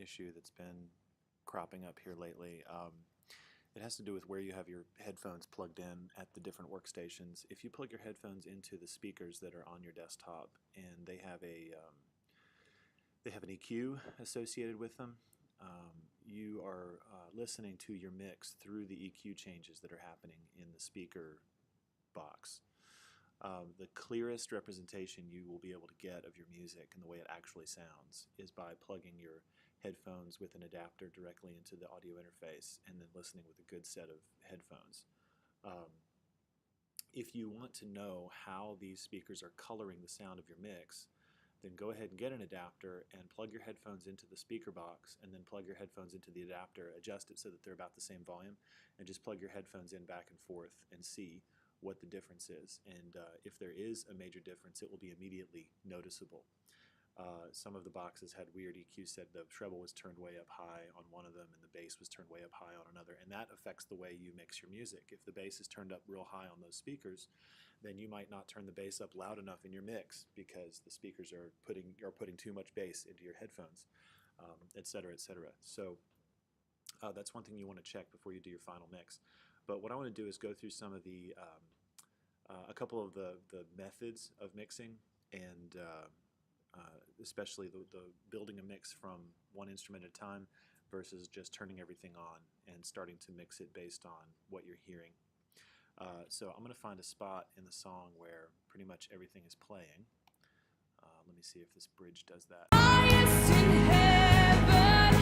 issue that's been cropping up here lately. It has to do with where you have your headphones plugged in at the different workstations. If you plug your headphones into the speakers that are on your desktop and they have an EQ associated with them, you are listening to your mix through the EQ changes that are happening in the speaker box. The clearest representation you will be able to get of your music and the way it actually sounds is by plugging your headphones with an adapter directly into the audio interface and then listening with a good set of headphones. If you want to know how these speakers are coloring the sound of your mix, then go ahead and get an adapter and plug your headphones into the speaker box and then plug your headphones into the adapter, adjust it so that they're about the same volume, and just plug your headphones in back and forth and see what the difference is. And if there is a major difference, it will be immediately noticeable. Some of the boxes had weird EQ set. The treble was turned way up high on one of them and the bass was turned way up high on another, and that affects the way you mix your music. If the bass is turned up real high on those speakers, then you might not turn the bass up loud enough in your mix because the speakers are putting too much bass into your headphones, etc., etc. So that's one thing you want to check before you do your final mix. But what I want to do is go through some of the a couple of the methods of mixing, and especially the building a mix from one instrument at a time versus just turning everything on and starting to mix it based on what you're hearing. So I'm going to find a spot in the song where pretty much everything is playing. Let me see if this bridge does that. Highest in heaven,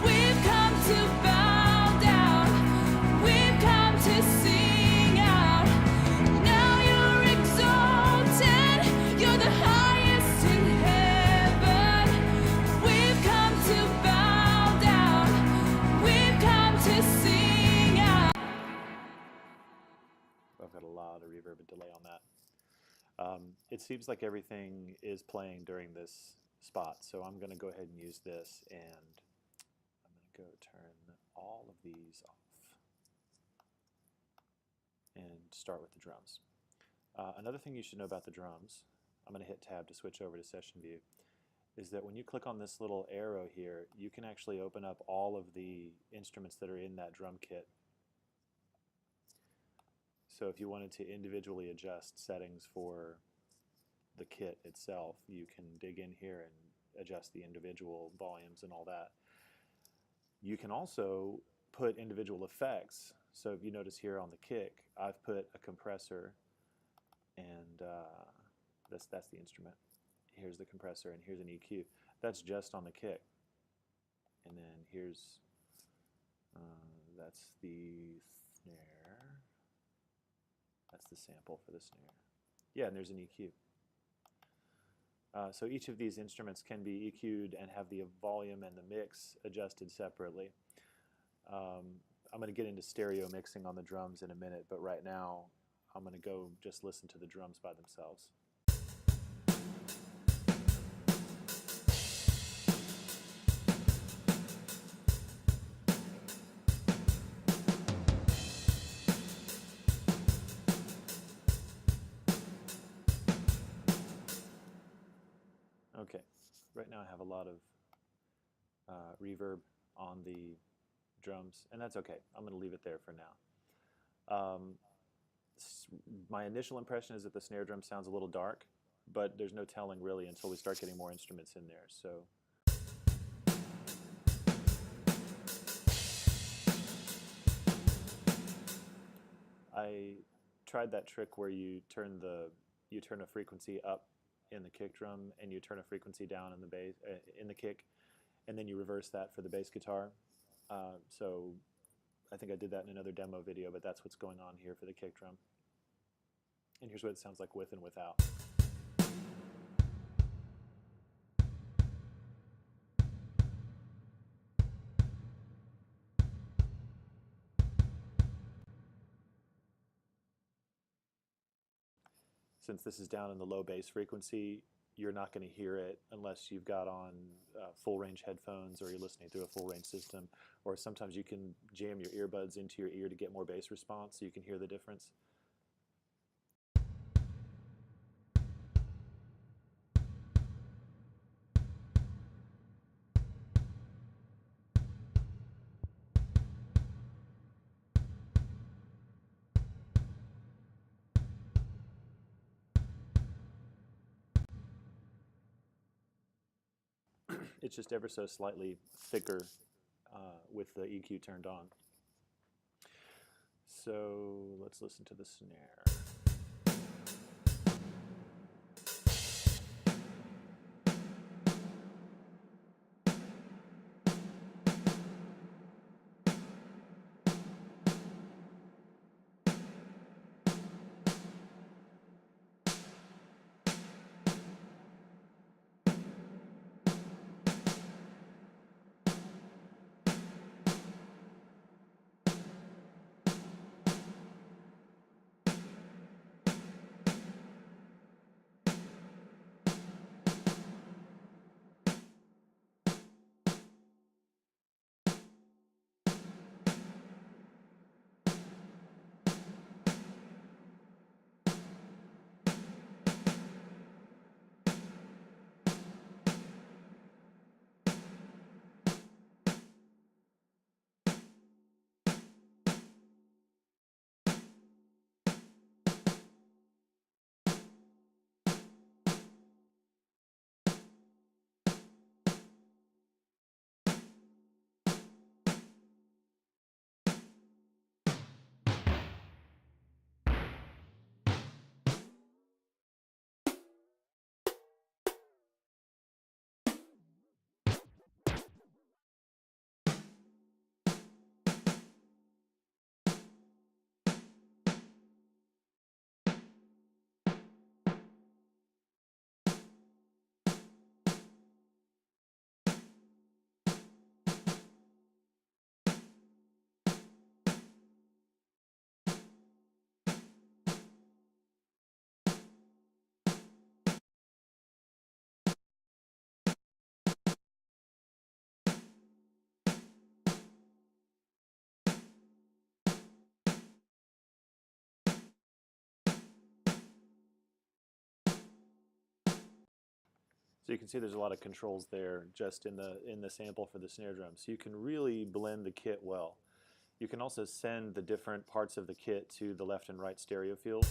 we've come to bow down, we've come to sing out. Now you're exalted, you're the highest in heaven. We've come to bow down, we've come to sing out. I've got a lot of reverb and delay on that. It seems like everything is playing during this spot, so I'm going to go ahead and use this, and I'm going to go turn all of these off and start with the drums. Another thing you should know about the drums, I'm going to hit tab to switch over to session view, is that when you click on this little arrow here, you can actually open up all of the instruments that are in that drum kit. So if you wanted to individually adjust settings for the kit itself, you can dig in here and adjust the individual volumes and all that. You can also put individual effects. So if you notice here on the kick, I've put a compressor, and that's the instrument. Here's the compressor, and here's an EQ. That's just on the kick. And then here's, that's the snare. That's the sample for the snare. Yeah, and there's an EQ. So each of these instruments can be EQ'd and have the volume and the mix adjusted separately. I'm going to get into stereo mixing on the drums in a minute, but right now I'm going to go just listen to the drums by themselves. Okay, right now I have a lot of reverb on the drums, and that's okay. I'm going to leave it there for now. My initial impression is that the snare drum sounds a little dark, but there's no telling really until we start getting more instruments in there. So I tried that trick where you turn a frequency up in the kick drum and you turn a frequency down in the bass in the kick, and then you reverse that for the bass guitar. So I think I did that in another demo video, but that's what's going on here for the kick drum. And here's what it sounds like with and without. Since this is down in the low bass frequency, you're not going to hear it unless you've got on full range headphones or you're listening through a full range system, or sometimes you can jam your earbuds into your ear to get more bass response so you can hear the difference. It's just ever so slightly thicker with the EQ turned on. So let's listen to the snare. So you can see there's a lot of controls there just in the sample for the snare drum. So you can really blend the kit well. You can also send the different parts of the kit to the left and right stereo field.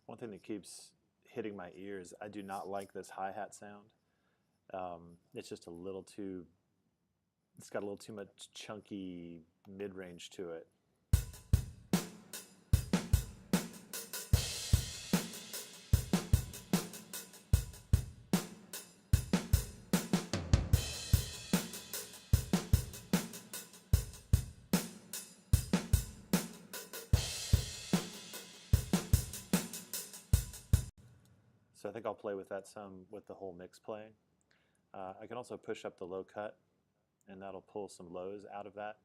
One thing that keeps hitting my ears, I do not like this hi-hat sound. It's just a little too, it's got a little too much chunky mid-range to it. So I think I'll play with that some with the whole mix playing. I can also push up the low cut, and that'll pull some lows out of that.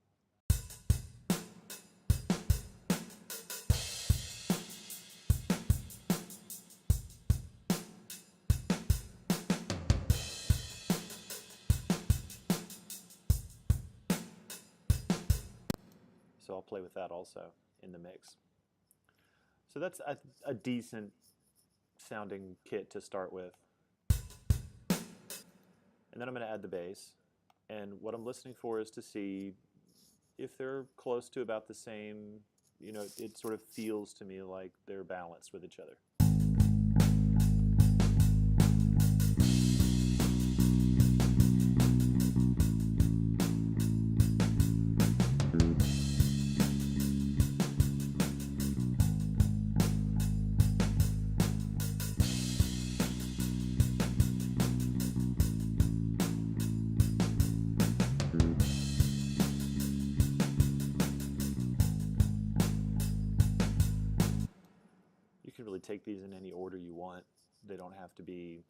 so I'll play with that also in the mix. So that's a decent sounding kit to start with. And then I'm going to add the bass. And what I'm listening for is to see if they're close to about the same, you know, it sort of feels to me like they're balanced with each other. You can really take these in any order you want. They don't have to be,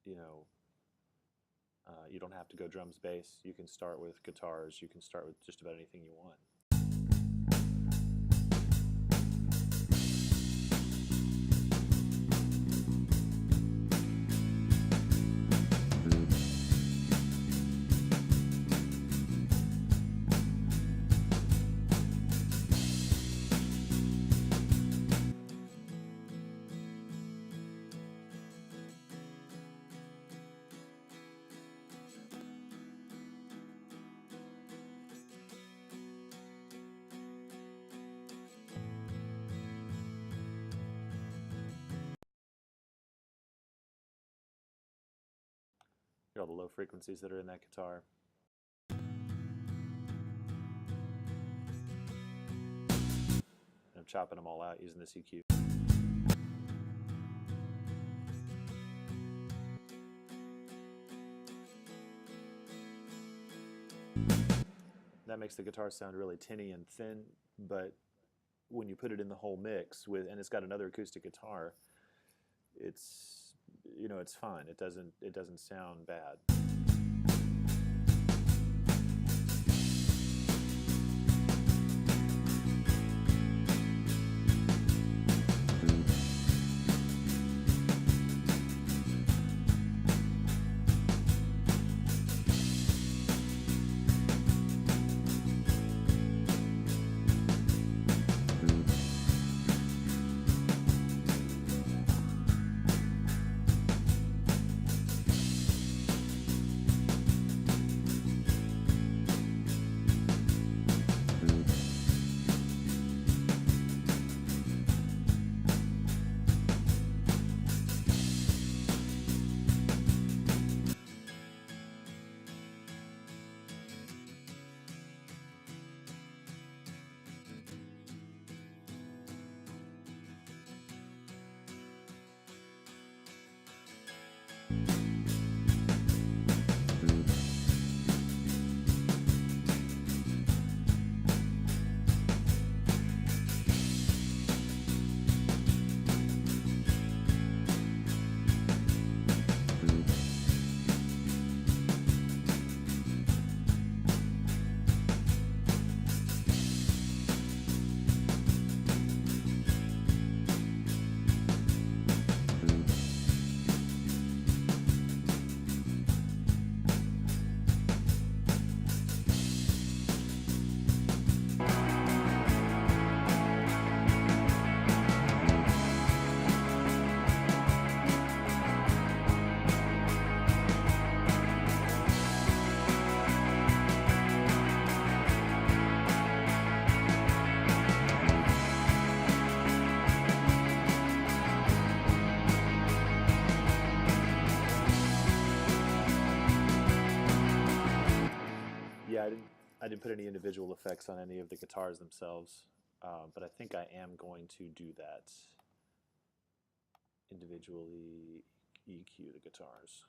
you know, you don't have to go drums, bass. You can start with guitars. You can start with just about anything you want. Hear all the low frequencies that are in that guitar. And I'm chopping them all out using this EQ. That makes the guitar sound really tinny and thin, but when you put it in the whole mix with, and it's got another acoustic guitar, it's, you know, it's fine. It doesn't sound bad. Yeah, I didn't put any individual effects on any of the guitars themselves, but I think I am going to do that. Individually EQ the guitars.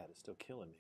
pad is still killing me.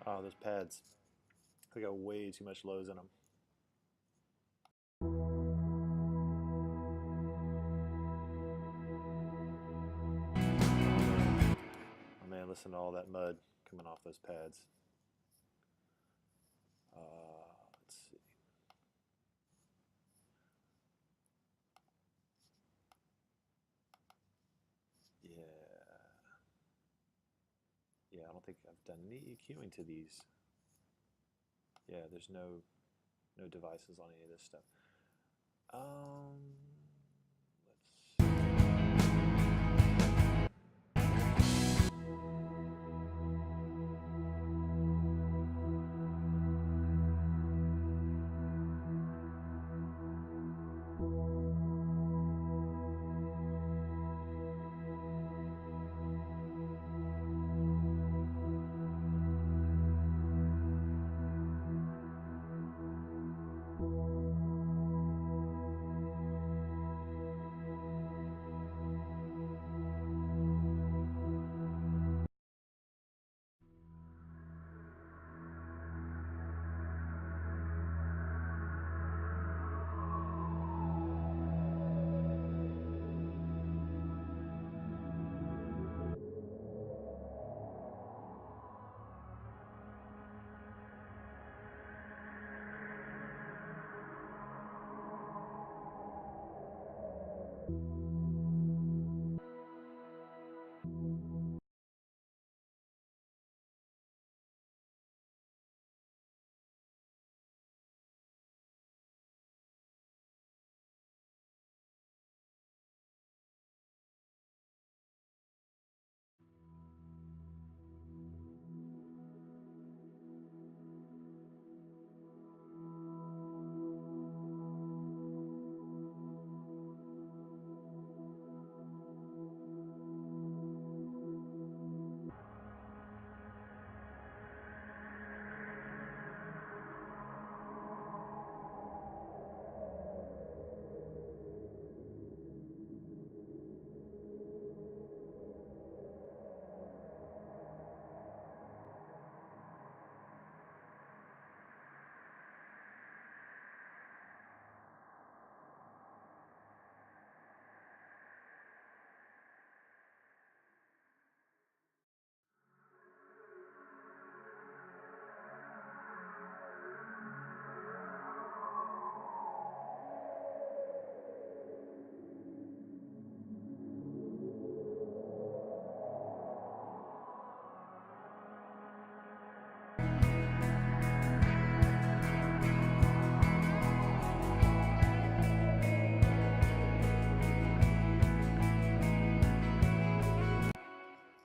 Oh, those pads, they got way too much lows in them. Oh man, listen to all that mud coming off those pads. Let's see. Yeah, I don't think I've done any EQing to these. Yeah, there's no devices on any of this stuff.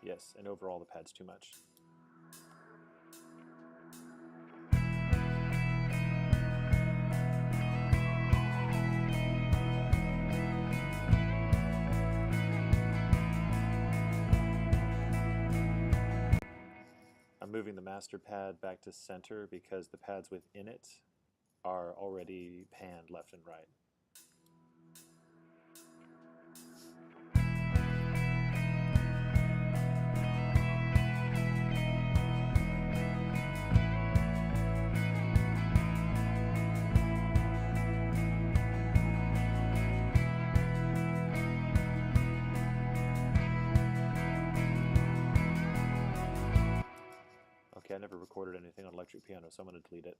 Yes, and overall the pad's too much. I'm moving the master pad back to center because the pads within it are already panned left and right. recorded anything on electric piano, so I'm going to delete it.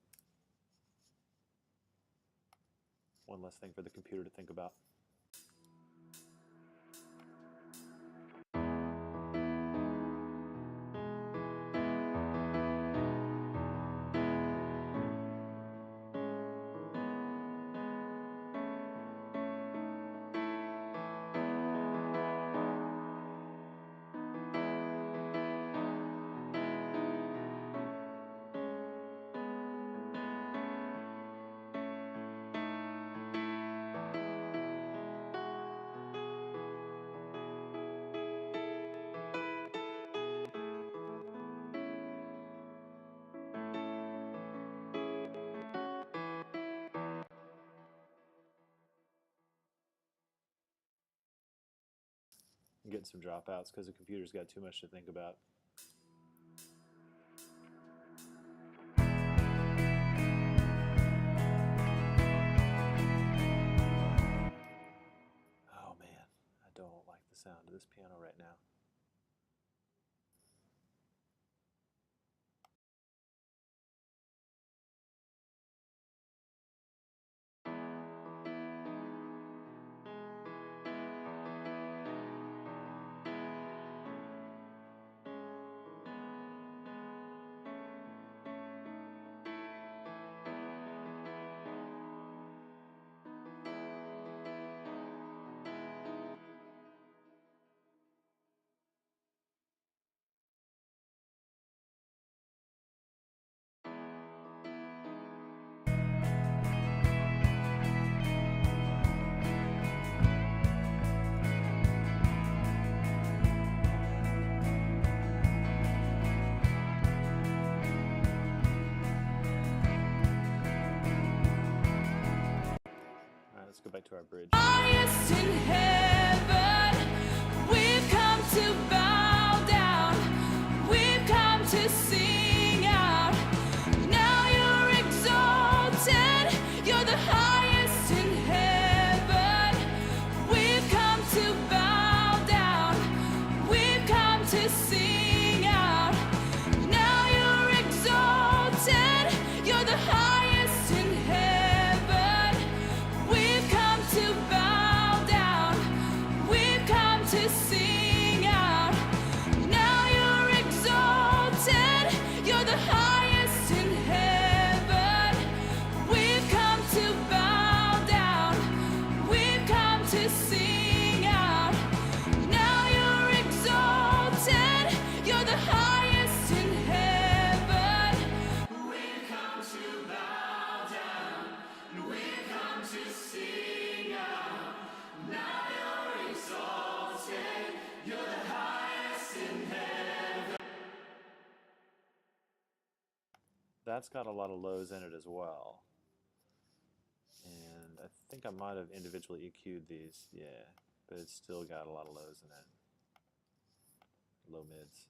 One less thing for the computer to think about. I'm getting some dropouts because the computer's got too much to think about. Oh man, I don't like the sound of this piano right now. Let's go back to our bridge. Highest in heaven, we've come to bow down, we've come to sing out. Now you're exalted, you're the highest in heaven. We've come to bow down, we've come to sing out. Now you're exalted, you're the highest in heaven. We've come to bow down, we've come to sing out. Now you're exalted, you're the highest in heaven. We've come to bow down, we've come to sing out. Now you're exalted, you're the highest in heaven. We've come to bow down, we've come to sing out. Now you're exalted, you're the highest in heaven. That's got a lot of lows in it as well. And I think I might have individually EQ'd these, yeah, but it's still got a lot of lows in it. Low mids.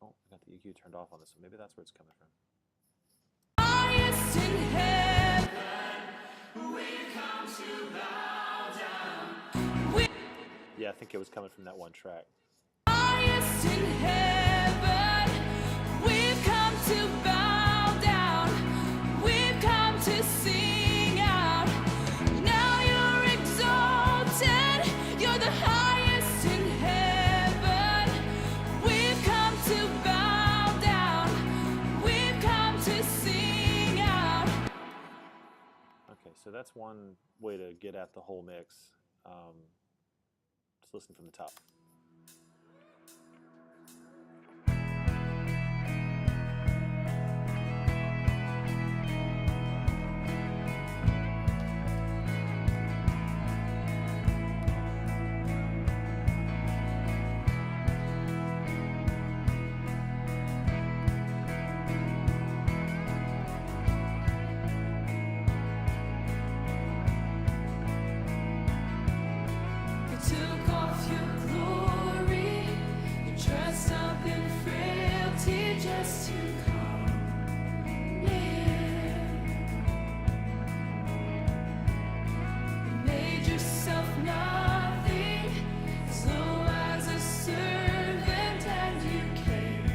Oh, I got the EQ turned off on this one. Maybe that's where it's coming from. Highest in heaven, we've come to bow down. Yeah, I think it was coming from that one track. Highest in heaven, we've come to bow down, we've come to sing out. Now you're exalted, you're the highest in heaven. We've come to bow down, we've come to sing out. Okay, so that's one way to get at the whole mix. Just listen from the top. You took off your glory, you dressed up in frailty just to come near. You made yourself nothing, as low as a servant, and you came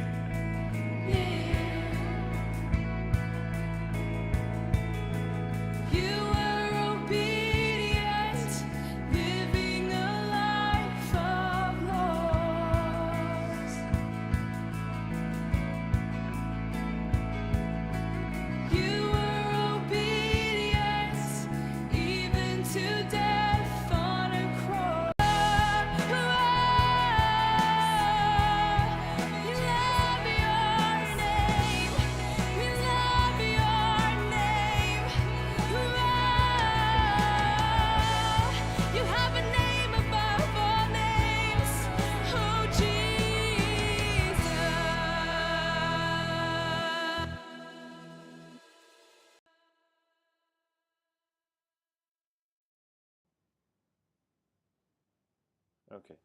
Okay.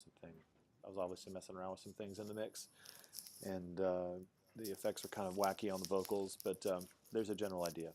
Something. I was obviously messing around with some things in the mix, and the effects are kind of wacky on the vocals, but there's a general idea.